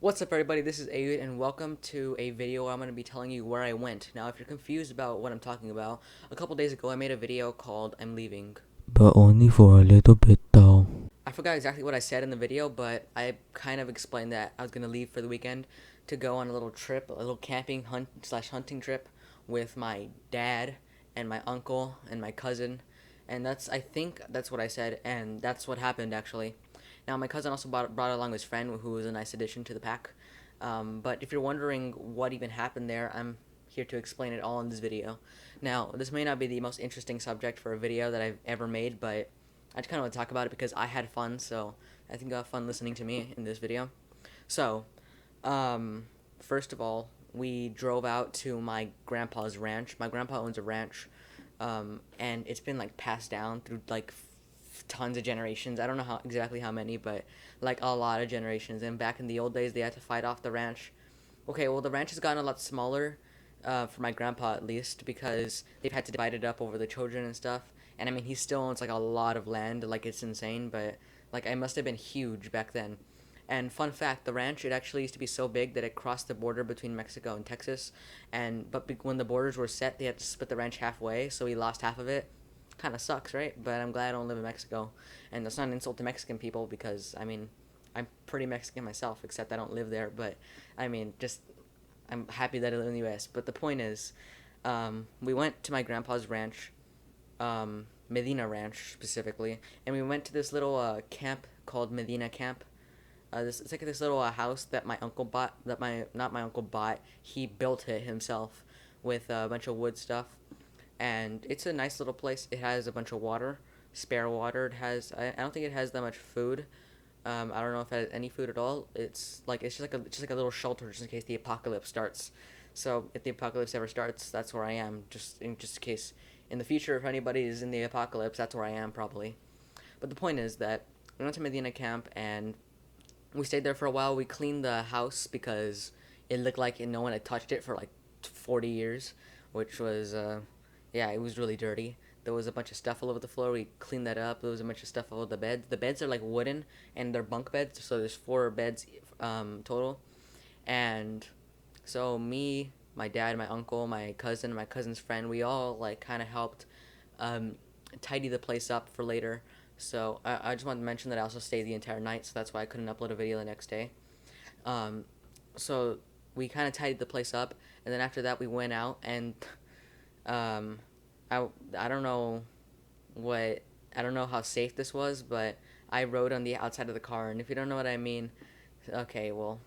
What's up, everybody? This is aeiouhd, and welcome to a video where I'm going to be telling you where I went. Now, if you're confused about what I'm talking about, a couple days ago I made a video called I'm Leaving. But only for a little bit though. I forgot exactly what I said in the video, but I kind of explained that I was going to leave for the weekend to go on a little trip, a little camping hunting trip with my dad and my uncle and my cousin. And I think that's what I said, and that's what happened actually. Now, my cousin also brought along his friend, who was a nice addition to the pack. But if you're wondering what even happened there, I'm here to explain it all in this video. Now, this may not be the most interesting subject for a video that I've ever made, but I just kind of want to talk about it because I had fun, so I think you got fun listening to me in this video. So, first of all, we drove out to my grandpa's ranch. My grandpa owns a ranch, and it's been like passed down through like tons of generations. I don't know exactly how many, but like a lot of generations. And back in the old days, they had to fight off the ranch. Okay, well, the ranch has gotten a lot smaller, for my grandpa at least, because they've had to divide it up over the children and stuff. And I mean, he still owns like a lot of land, like it's insane, but like it must have been huge back then. And fun fact, the ranch, it actually used to be so big that it crossed the border between Mexico and Texas. When the borders were set, they had to split the ranch halfway, so we lost half of it. Kind of sucks, right? But I'm glad I don't live in Mexico, and that's not an insult to Mexican people because I mean, I'm pretty Mexican myself, except I don't live there. But I mean, just I'm happy that I live in the U.S. But the point is, we went to my grandpa's ranch, Medina Ranch specifically, and we went to this little camp called Medina Camp. It's like this little house that my uncle bought. That my not my uncle bought. He built it himself with a bunch of wood stuff, and it's a nice little place. It has a bunch of water, spare water. It has I don't think it has that much food. I don't know if it has any food at all. It's just like a little shelter just in case the apocalypse starts. So if the apocalypse ever starts, that's where I am. Just in case in the future, if anybody is in the apocalypse, that's where I am probably. But the point is that we went to Medina Camp and we stayed there for a while. We cleaned the house because it looked like no one had touched it for like 40 years, which was, yeah, it was really dirty. There was a bunch of stuff all over the floor. We cleaned that up. There was a bunch of stuff all over the beds. The beds are like wooden and they're bunk beds, so there's four beds total. And so me, my dad, my uncle, my cousin's friend, we all like kind of helped um, tidy the place up for later. So I just wanted to mention that I also stayed the entire night, so that's why I couldn't upload a video the next day. Um, so we kind of tidied the place up, and then after that we went out and um, I don't know what I don't know how safe this was, but I rode on the outside of the car, and if you don't know what I mean, okay, well,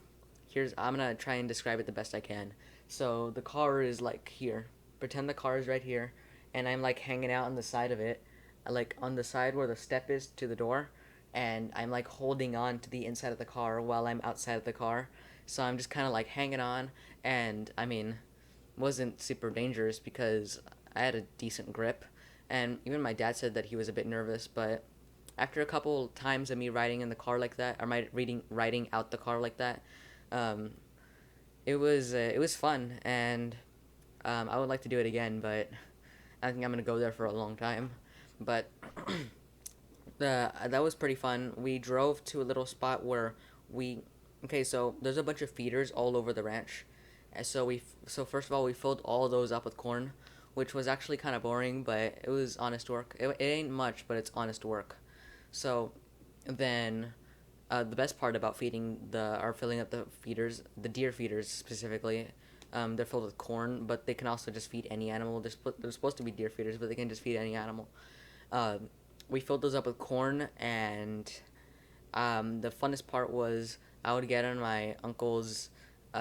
I'm gonna try and describe it the best I can. So the car is like here. Pretend the car is right here, and I'm like hanging out on the side of it, like on the side where the step is to the door, and I'm like holding on to the inside of the car while I'm outside of the car. So I'm just kind of like hanging on, and I mean, wasn't super dangerous because I had a decent grip, and even my dad said that he was a bit nervous, but after a couple times of me riding in the car like that, or my reading riding out the car like that, um, it was fun, and I would like to do it again, but I think I'm gonna go there for a long time. But that was pretty fun. We drove to a little spot where we okay. So there's a bunch of feeders all over the ranch, and so first of all we filled all of those up with corn, which was actually kind of boring, but it was honest work. It ain't much, but it's honest work. So then the best part about filling up the feeders, the deer feeders specifically, they're filled with corn, but they can also just feed any animal. They're supposed to be deer feeders, but they can just feed any animal. Uh, we filled those up with corn, and the funnest part was I would get on my uncle's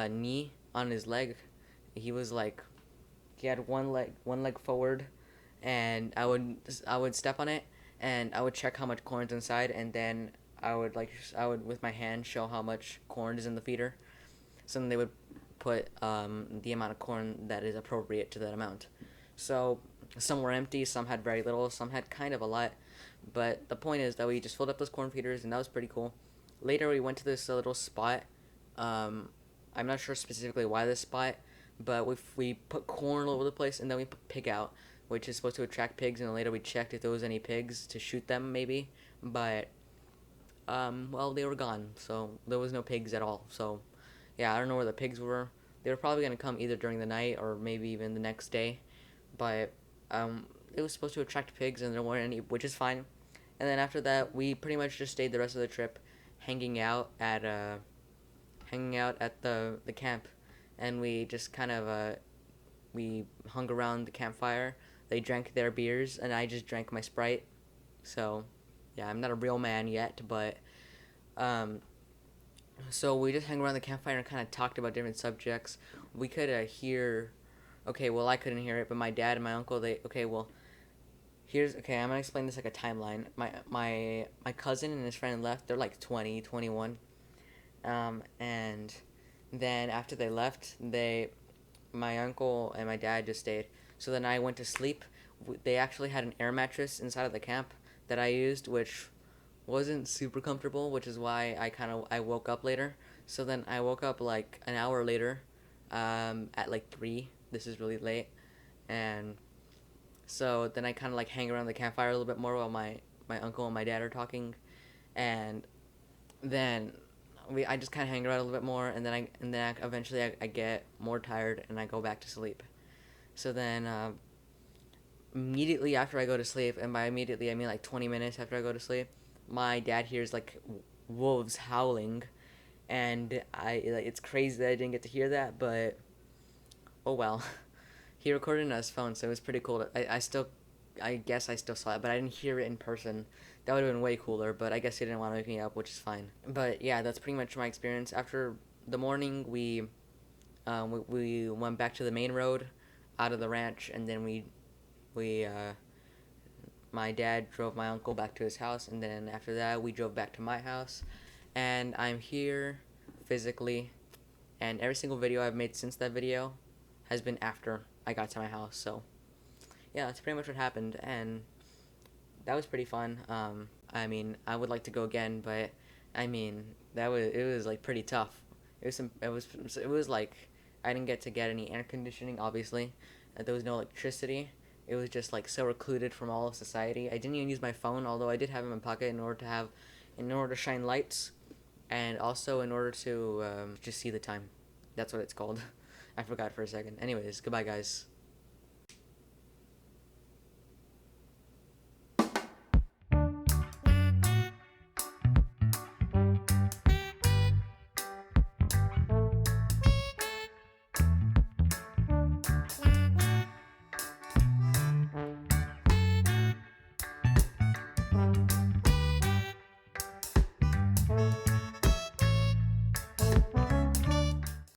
knee on his leg. He was like, he had one leg forward, and I would step on it, and I would check how much corn's inside, and then I would with my hand show how much corn is in the feeder. So then they would put the amount of corn that is appropriate to that amount. So some were empty, some had very little, some had kind of a lot. But the point is that we just filled up those corn feeders, and that was pretty cool. Later, we went to this little spot. Um, I'm not sure specifically why this spot, but we put corn all over the place, and then we put pig out, which is supposed to attract pigs. And then later we checked if there was any pigs to shoot them, maybe. But well, they were gone, so there was no pigs at all. So yeah, I don't know where the pigs were. They were probably gonna come either during the night or maybe even the next day, but it was supposed to attract pigs and there weren't any, which is fine. And then after that, we pretty much just stayed the rest of the trip, hanging out at the camp, and we just kind of we hung around the campfire. They drank their beers, and I just drank my Sprite. So, yeah, I'm not a real man yet, but um, so we just hung around the campfire and kind of talked about different subjects. We could hear. Okay, well, I couldn't hear it, but my dad and my uncle, they. Okay, well, here's. Okay, I'm gonna explain this like a timeline. My cousin and his friend left. They're like 20, 21. And then after they left, my uncle and my dad just stayed. So then I went to sleep. They actually had an air mattress inside of the camp that I used, which wasn't super comfortable, which is why I woke up later. So then I woke up like an hour later, at like 3. This is really late, and so then I kind of like hang around the campfire a little bit more while my uncle and my dad are talking, and then I just kind of hang around a little bit more, and then eventually I get more tired and I go back to sleep. So then immediately after I go to sleep, and by immediately I mean like 20 minutes after I go to sleep, my dad hears like wolves howling, and it's crazy that I didn't get to hear that, but oh well. He recorded it on his phone, so it was pretty cool. I guess I still saw it, but I didn't hear it in person. That would have been way cooler, but I guess he didn't want to wake me up, which is fine. But yeah, that's pretty much my experience. After the morning, we went back to the main road, out of the ranch, and then we my dad drove my uncle back to his house, and then after that we drove back to my house, and I'm here physically, and every single video I've made since that video has been after I got to my house. So yeah, that's pretty much what happened, and that was pretty fun. I mean, I would like to go again, but I mean, it was like pretty tough. It was like I didn't get any air conditioning, obviously. There was no electricity. It was just like so recluded from all of society. I didn't even use my phone, although I did have it in my pocket in order to shine lights, and also in order to just see the time. That's what it's called. I forgot for a second. Anyways, goodbye, guys.